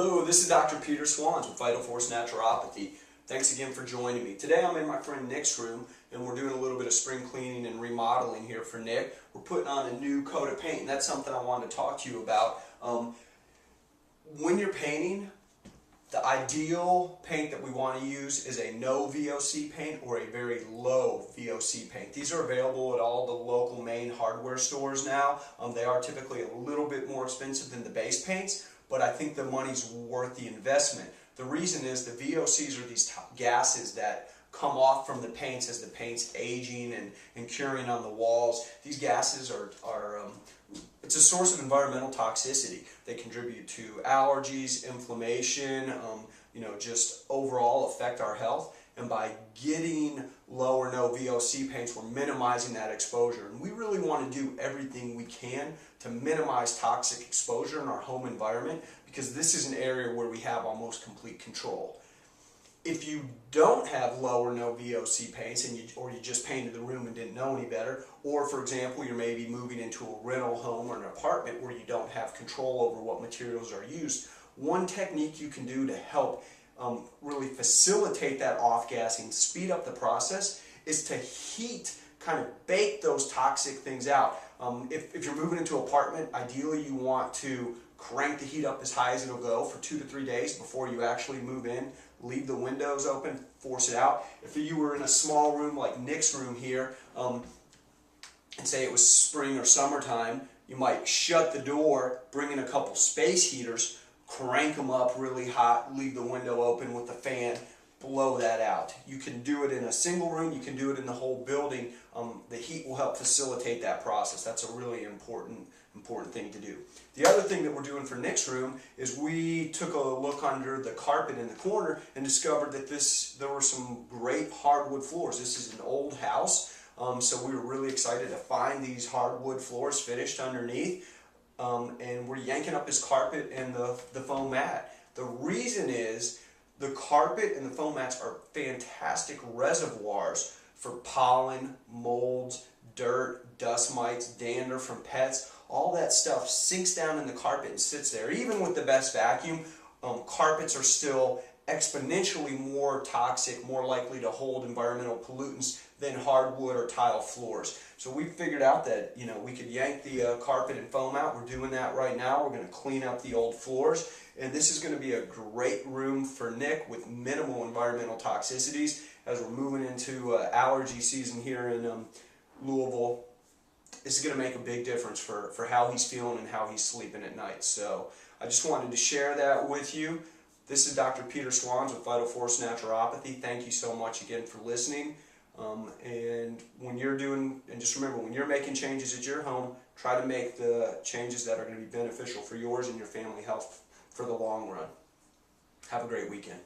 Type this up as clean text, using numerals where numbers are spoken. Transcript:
Hello, this is Dr. Peter Swanz with Vital Force Naturopathy. Thanks again for joining me. Today I'm in my friend Nick's room and we're doing a little bit of spring cleaning and remodeling here for Nick. We're putting on a new coat of paint and that's something I wanted to talk to you about. When you're painting, the ideal paint that we want to use is a no VOC paint or a very low VOC paint. These are available at all the local main hardware stores now. They are typically a little bit more expensive than the base paints, but I think the money's worth the investment. The reason is the VOCs are these gases that come off from the paints as the paint's aging and curing on the walls. These gases are it's a source of environmental toxicity. They contribute to allergies, inflammation, just overall affect our health. And by getting low or no VOC paints, we're minimizing that exposure. And we really want to do everything we can to minimize toxic exposure in our home environment because this is an area where we have almost complete control. If you don't have low or no VOC paints or you just painted the room and didn't know any better, or for example you're maybe moving into a rental home or an apartment where you don't have control over what materials are used, one technique you can do to help really facilitate that off-gassing, speed up the process, is to kind of bake those toxic things out. If you're moving into an apartment, ideally you want to crank the heat up as high as it'll go for 2 to 3 days before you actually move in. Leave the windows open, force it out. If you were in a small room like Nick's room here, and say it was spring or summertime, you might shut the door, bring in a couple space heaters, crank them up really hot, leave the window open with the fan, blow that out. You can do it in a single room, you can do it in the whole building. The heat will help facilitate that process. That's a really important thing to do. The other thing that we're doing for Nick's room is we took a look under the carpet in the corner and discovered that there were some great hardwood floors. This is an old house, so we were really excited to find these hardwood floors finished underneath. And we're yanking up his carpet and the foam mat. The reason is the carpet and the foam mats are fantastic reservoirs for pollen, molds, dirt, dust mites, dander from pets. All that stuff sinks down in the carpet and sits there. Even with the best vacuum, carpets are still exponentially more toxic, more likely to hold environmental pollutants than hardwood or tile floors. So we figured out that we could yank the carpet and foam out. We're doing that right now. We're going to clean up the old floors, and this is going to be a great room for Nick with minimal environmental toxicities as we're moving into allergy season here in Louisville. This is going to make a big difference for how he's feeling and how he's sleeping at night. So I just wanted to share that with you. This is Dr. Peter Swanz with Vital Force Naturopathy. Thank you so much again for listening. And just remember, when you're making changes at your home, try to make the changes that are going to be beneficial for yours and your family health for the long run. Have a great weekend.